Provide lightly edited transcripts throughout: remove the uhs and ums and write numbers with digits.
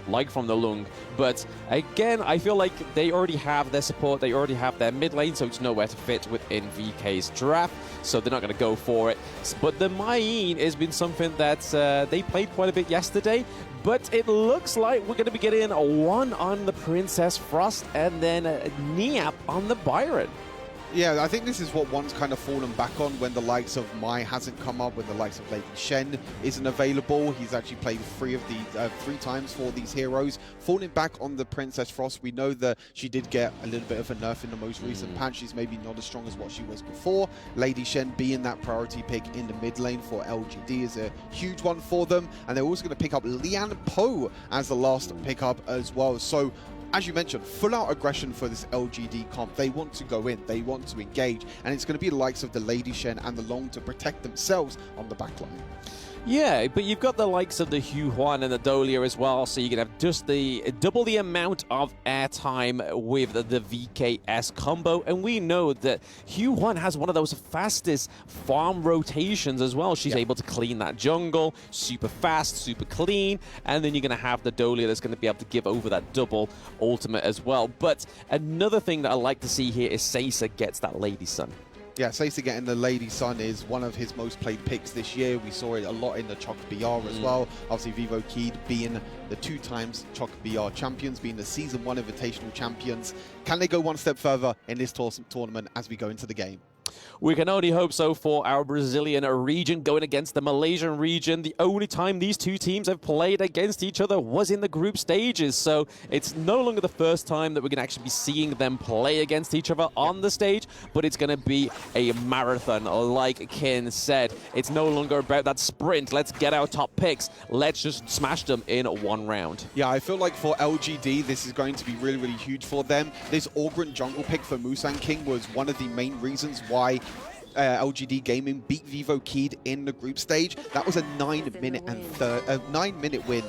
like from the Lung. But again, I feel like they already have their support, they already have their mid lane, so it's nowhere to fit within VK's draft, so they're not going to go for it. But the Main has been something that they played quite a bit yesterday, but it looks like we're going to be getting a one on the Princess Frost and then a Niap on the Byron. Yeah, I think this is what one's kind of fallen back on when the likes of Mai hasn't come up, when the likes of Lady Shen isn't available. He's actually played three times for these heroes. Falling back on the Princess Frost, we know that she did get a little bit of a nerf in the most recent patch. She's maybe not as strong as what she was before. Lady Shen being that priority pick in the mid lane for LGD is a huge one for them. And they're also going to pick up Lian Po as the last pickup as well. So, as you mentioned, full-out aggression for this LGD comp. They want to go in, they want to engage, and it's going to be the likes of the Lady Shen and the Long to protect themselves on the backline. Yeah, but you've got the likes of the Hugh Huan and the Dolia as well, so you can have just double the amount of airtime with the VKS combo. And we know that Hugh Huan has one of those fastest farm rotations as well. She's able to clean that jungle, super fast, super clean, and then you're going to have the Dolia that's going to be able to give over that double ultimate as well. But another thing that I like to see here is Seiza gets that Lady Sun. Yeah, Seiza getting the Lady Sun is one of his most played picks this year. We saw it a lot in the Chok BR as well. Obviously, VIVO KEYD being the 2 times Chok BR champions, being the Season 1 Invitational champions. Can they go one step further in this tournament as we go into the game? We can only hope so for our Brazilian region going against the Malaysian region. The only time these two teams have played against each other was in the group stages, so it's no longer the first time that we're going to actually be seeing them play against each other on the stage, but it's going to be a marathon, like Ken said. It's no longer about that sprint. Let's get our top picks. Let's just smash them in one round. Yeah, I feel like for LGD, this is going to be really, really huge for them. This Orgrin jungle pick for Musang King was one of the main reasons why LGD Gaming beat VIVO KEYD in the group stage. That was a 9-minute win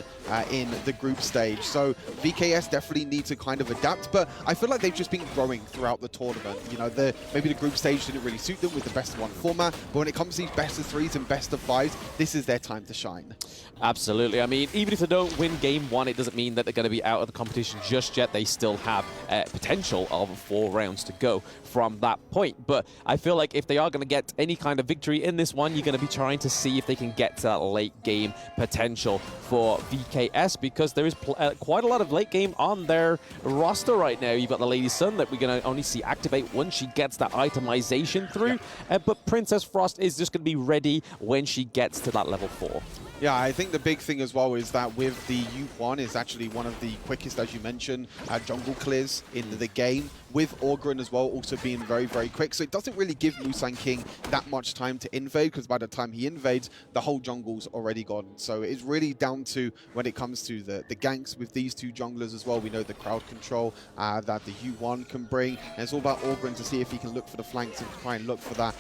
in the group stage. So VKS definitely need to kind of adapt, but I feel like they've just been growing throughout the tournament. You know, maybe the group stage didn't really suit them with the best of 1 format, but when it comes to these best of 3s and best of 5s, this is their time to shine. Absolutely. I mean, even if they don't win Game 1, it doesn't mean that they're going to be out of the competition just yet. They still have potential of 4 rounds to go from that point. But I feel like if they are going to get any kind of victory in this one, you're going to be trying to see if they can get to that late game potential for VKS, because there is quite a lot of late game on their roster right now. You've got the Lady Sun that we're going to only see activate once she gets that itemization through, but Princess Frost is just going to be ready when she gets to that level 4. Yeah, I think the big thing as well is that with the U1 is actually one of the quickest, as you mentioned, jungle clears in the game, with Orgrin as well also being very, very quick. So it doesn't really give Musang King that much time to invade, because by the time he invades, the whole jungle's already gone. So it's really down to when it comes to the ganks with these two junglers as well. We know the crowd control that the U1 can bring. And it's all about Orgrin to see if he can look for the flanks and try and look for that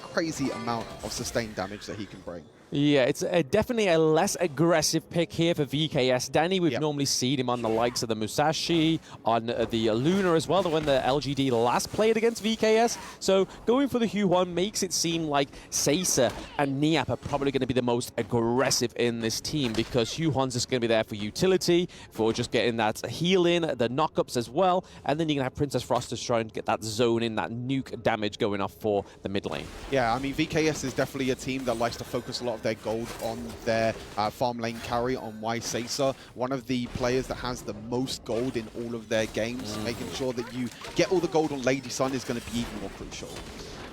crazy amount of sustained damage that he can bring. Yeah, it's definitely a less aggressive pick here for VKS. Danny, we've normally seen him on the likes of the Musashi, on the Luna as well, when the LGD last played against VKS. So going for the Hugh-1 makes it seem like Seiza and Niap are probably going to be the most aggressive in this team, because Hugh-1's just going to be there for utility, for just getting that heal in, the knockups as well, and then you're going to have Princess Frost to try and get that zone in, that nuke damage going off for the mid lane. Yeah, I mean, VKS is definitely a team that likes to focus a lot of their gold on their farm lane carry, on Seiza, one of the players that has the most gold in all of their games. Making sure that you get all the gold on Lady Sun is going to be even more crucial.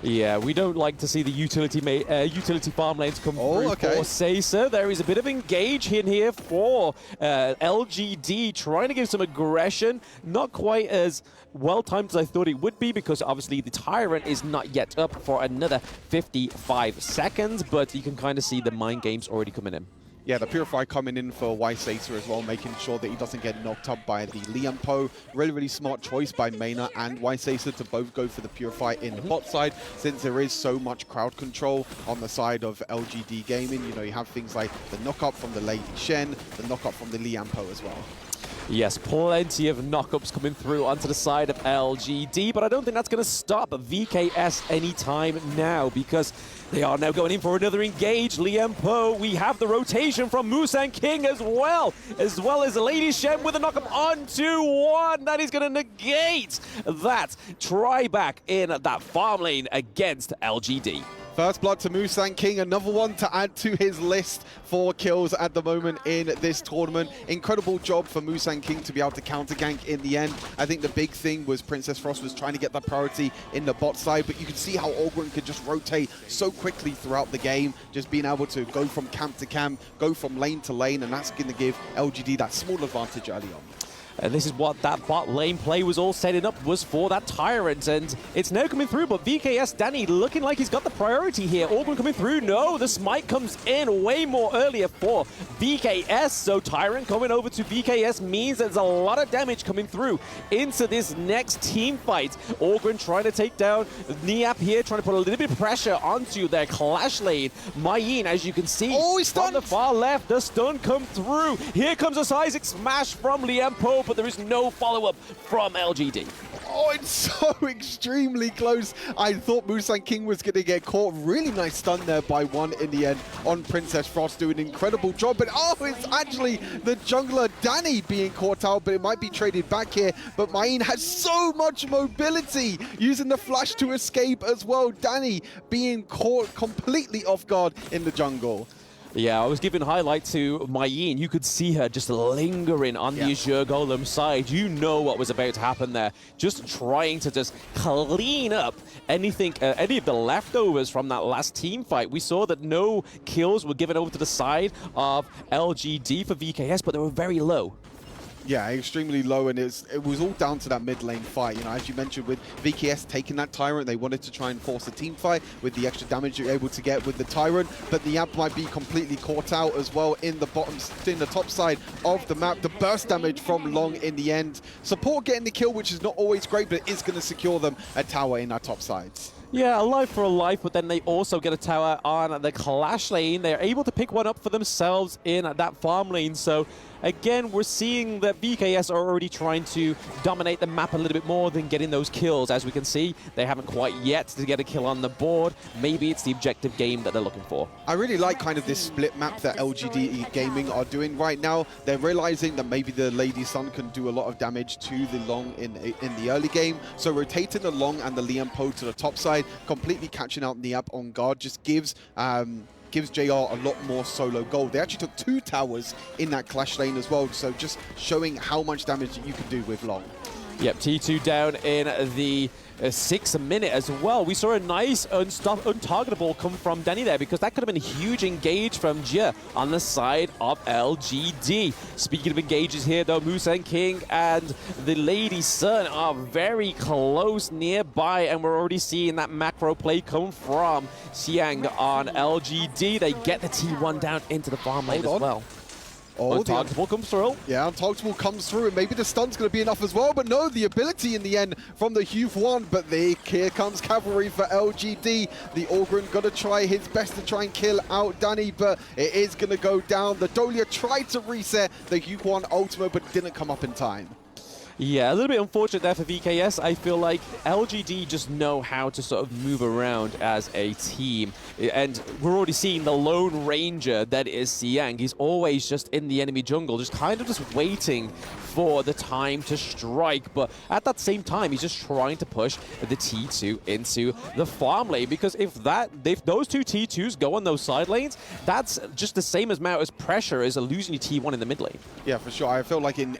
Yeah, we don't like to see the utility farm lanes come through for Seiza. There is a bit of engage in here for LGD, trying to give some aggression. Not quite as well-timed as I thought it would be, because obviously the Tyrant is not yet up for another 55 seconds, but you can kind of see the mind games already coming in. Yeah, the Purify coming in for Seiza as well, making sure that he doesn't get knocked up by the Lian Po. Really, really smart choice by Mena and Seiza to both go for the Purify in the bot side, since there is so much crowd control on the side of LGD Gaming. You know, you have things like the knock-up from the Lady Shen, the knock-up from the Lian Po as well. Yes, plenty of knockups coming through onto the side of LGD, but I don't think that's going to stop VKS anytime now, because they are now going in for another engage. Liam Poe, we have the rotation from Musang King as well as Lady Shen with a knockup onto one. That is going to negate that try back in that farm lane against LGD. First blood to Musang King, another one to add to his list for kills at the moment in this tournament. Incredible job for Musang King to be able to counter gank in the end. I think the big thing was Princess Frost was trying to get that priority in the bot side, but you can see how Ogryn could just rotate so quickly throughout the game, just being able to go from camp to camp, go from lane to lane, and that's going to give LGD that small advantage early on. And this is what that bot lane play was all setting up, was for that Tyrant, and it's now coming through, but VKS Danny looking like he's got the priority here. Ogryn coming through, no, the smite comes in way more earlier for VKS, so Tyrant coming over to VKS means there's a lot of damage coming through into this next team fight. Ogryn trying to take down Niap here, trying to put a little bit of pressure onto their clash lane. Mayin, as you can see, he's on the far left, the stun come through. Here comes a Seismic Smash from Liam Poe, but there is no follow-up from LGD. Oh, it's so extremely close. I thought Musang King was going to get caught. Really nice stun there by one in the end on Princess Frost, doing an incredible job. But oh, it's actually the jungler Danny being caught out, but it might be traded back here. But Mayin has so much mobility, using the flash to escape as well. Danny being caught completely off guard in the jungle. Yeah, I was giving highlight to Mayin. You could see her just lingering on the Azure Golem side. You know what was about to happen there. Just trying to just clean up anything, any of the leftovers from that last team fight. We saw that no kills were given over to the side of LGD for VKS, but they were very low. Yeah, extremely low, and it was all down to that mid lane fight. You know, as you mentioned, with VKS taking that Tyrant, they wanted to try and force a team fight with the extra damage you're able to get with the Tyrant, but the Amp might be completely caught out as well in the top side of the map. The burst damage from Long in the end. Support getting the kill, which is not always great, but it is going to secure them a tower in our top sides. Yeah, a life for a life, but then they also get a tower on the clash lane. They're able to pick one up for themselves in that farm lane. So again, we're seeing that VKS are already trying to dominate the map a little bit more than getting those kills. As we can see, they haven't quite yet to get a kill on the board. Maybe it's the objective game that they're looking for. I really like kind of this split map that LGD Gaming are doing right now. They're realizing that maybe the Lady Sun can do a lot of damage to the Long in the early game. So rotating the Long and the Liam Poe to the top side, completely catching out Niap on guard, just gives JR a lot more solo gold. They actually took 2 towers in that clash lane as well, so just showing how much damage that you can do with Long. Yep, T2 down in the 6th minute as well. We saw a nice untargetable come from Danny there, because that could have been a huge engage from Jia on the side of LGD. Speaking of engages here though, Musang King and the Lady Sun are very close nearby, and we're already seeing that macro play come from Xiang on LGD. They get the T1 down into the farm lane as well. Oh, Untargetable comes through. Yeah, Untargetable comes through, and maybe the stun's going to be enough as well, but no, the ability in the end from the Huve1, but here comes Cavalry for LGD. The Ogryn going to try his best to try and kill out Danny, but it is going to go down. The Dolia tried to reset the Huve1 ultimate, but didn't come up in time. Yeah, a little bit unfortunate there for VKS. I feel like LGD just know how to sort of move around as a team. And we're already seeing the Lone Ranger that is Xiang. He's always just in the enemy jungle, just kind of just waiting for the time to strike. But at that same time, he's just trying to push the T2 into the farm lane, because if those 2 T2s go on those side lanes, that's just the same amount as pressure as losing your T1 in the mid lane. Yeah, for sure. I feel like in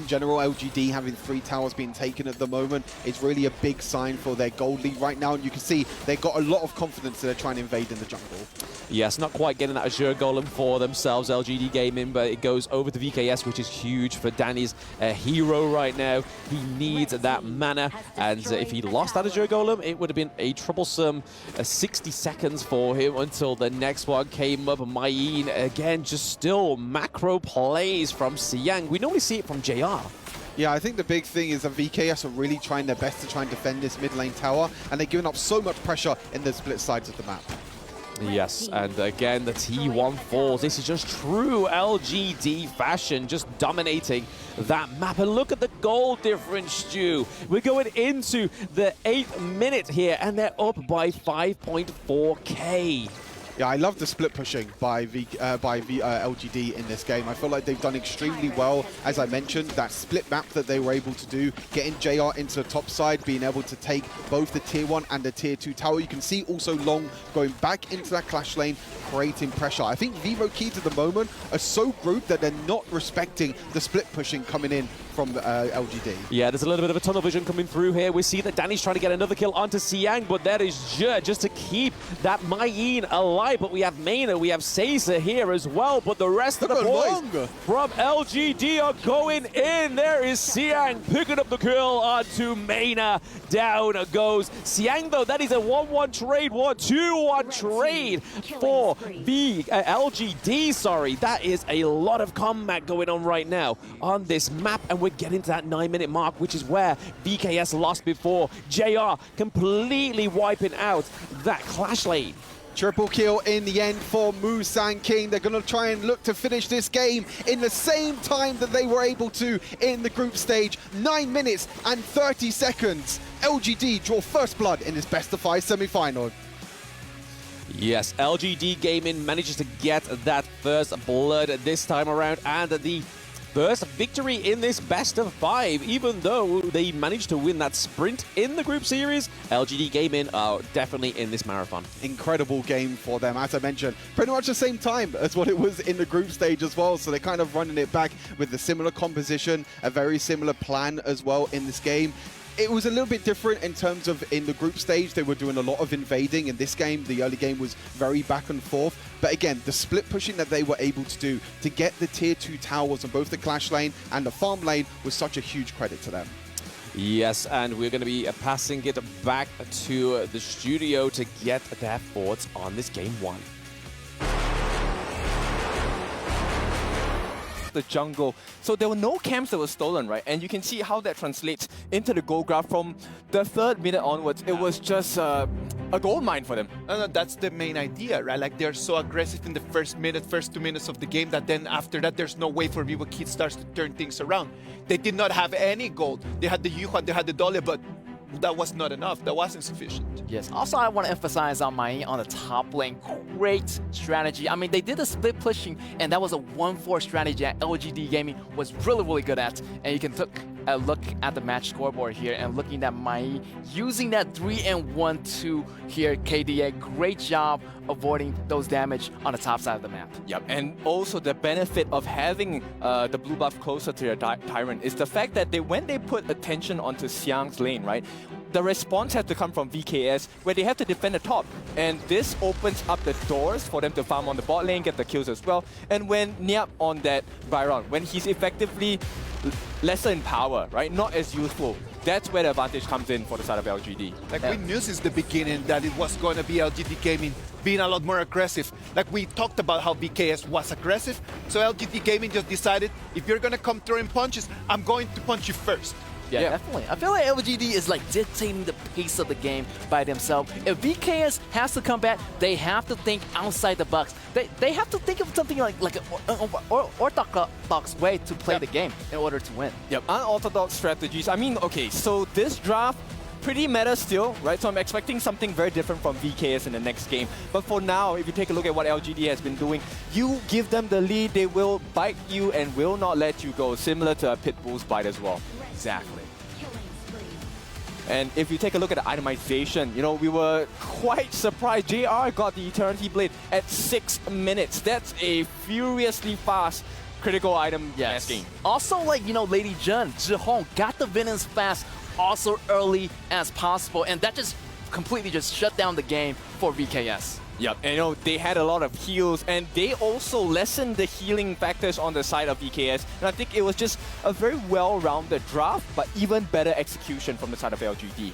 general, LGD having 3 towers being taken at the moment is really a big sign for their gold lead right now, and you can see they've got a lot of confidence that they're trying to invade in the jungle. Yes, not quite getting that Azure Golem for themselves, LGD Gaming, but it goes over to VKS, which is huge for Danny's hero right now. He needs that mana, and if he lost that Azure Golem, it would have been a troublesome 60 seconds for him until the next one came up. Mayin, again, just still macro plays from Xiang. We normally see it from JR. Yeah, I think the big thing is that VKS are really trying their best to try and defend this mid lane tower, and they're giving up so much pressure in the split sides of the map. Yes, and again, the T1 falls. This is just true LGD fashion, just dominating that map. And look at the goal difference, Stu. We're going into the 8th minute here, and they're up by 5.4K. Yeah, I love the split pushing by LGD in this game. I feel like they've done extremely well. As I mentioned, that split map that they were able to do, getting JR into the top side, being able to take both the tier 1 and the tier 2 tower. You can see also Long going back into that clash lane, creating pressure. I think VIVO KEYD at the moment are so grouped that they're not respecting the split pushing coming in from LGD. Yeah, there's a little bit of a tunnel vision coming through here. We see that Danny's trying to get another kill onto Xiang, but that is just to keep that Mayin alive. But we have Maina, we have Caesar here as well, but the rest of the boys from LGD are going in. There is Xiang picking up the kill onto Maina. Down goes Xiang, though. That is a 1-1 trade, 2-1 trade for LGD, sorry. That is a lot of combat going on right now on this map, and we're getting to that 9-minute mark, which is where VKS lost before. JR completely wiping out that clash lane. Triple kill in the end for Musang King. They're going to try and look to finish this game in the same time that they were able to in the group stage. 9 minutes and 30 seconds. LGD draw first blood in this best-of-5 semi-final. Yes, LGD Gaming manages to get that first blood this time around, and the first victory in this best-of-5. Even though they managed to win that sprint in the group series, LGD Gaming are definitely in this marathon. Incredible game for them, as I mentioned. Pretty much the same time as what it was in the group stage as well, so they're kind of running it back with a similar composition, a very similar plan as well in this game. It was a little bit different in terms of in the group stage, they were doing a lot of invading. In this game, the early game was very back and forth. But again, the split pushing that they were able to do to get the tier 2 towers on both the clash lane and the farm lane was such a huge credit to them. Yes, and we're going to be passing it back to the studio to get their thoughts on this Game 1. The jungle. So there were no camps that were stolen, right? And you can see how that translates into the goal graph from the 3rd minute onwards. It was just a gold mine for them. No, that's the main idea, right? Like, they're so aggressive in the first 2 minutes of the game that then after that, there's no way for VIVO KEYD starts to turn things around. They did not have any gold. They had the Yuhua, they had the Dole, but that was not enough. That wasn't sufficient. Yes. Also, I want to emphasize on Mayin on the top lane. Great strategy. I mean, they did the split pushing, and that was a 1-4 strategy that LGD Gaming was really, really good at. And you can look at the match scoreboard here and looking at Mayin using that 3-1-2 here. KDA, great job avoiding those damage on the top side of the map. Yep, and also the benefit of having the blue buff closer to your Tyrant is the fact that when they put attention onto Xiang's lane, right, the response has to come from VKS, where they have to defend the top. And this opens up the doors for them to farm on the bot lane, get the kills as well. And when Niap on that Byron, when he's effectively lesser in power, right, not as useful, that's where the advantage comes in for the side of LGD. Like, we knew since the beginning that it was going to be LGD Gaming being a lot more aggressive. Like, we talked about how VKS was aggressive, so LGD Gaming just decided, if you're going to come throwing punches, I'm going to punch you first. Yeah, definitely. I feel like LGD is like dictating the pace of the game by themselves. If VKS has to come back, they have to think outside the box. They have to think of something like an orthodox way to play the game in order to win. Yep, unorthodox strategies. I mean, okay, so this draft, pretty meta still, right? So I'm expecting something very different from VKS in the next game. But for now, if you take a look at what LGD has been doing, you give them the lead, they will bite you and will not let you go, similar to a Pitbull's bite as well. Exactly. And if you take a look at the itemization, you know, we were quite surprised. JR got the Eternity Blade at 6 minutes. That's a furiously fast critical item masking. Also, like, you know, Lady Jun, Zhihong got the Venons fast also early as possible, and that just completely just shut down the game for VKS. Yep, and you know, they had a lot of heals, and they also lessened the healing factors on the side of VKS. And I think it was just a very well-rounded draft, but even better execution from the side of LGD.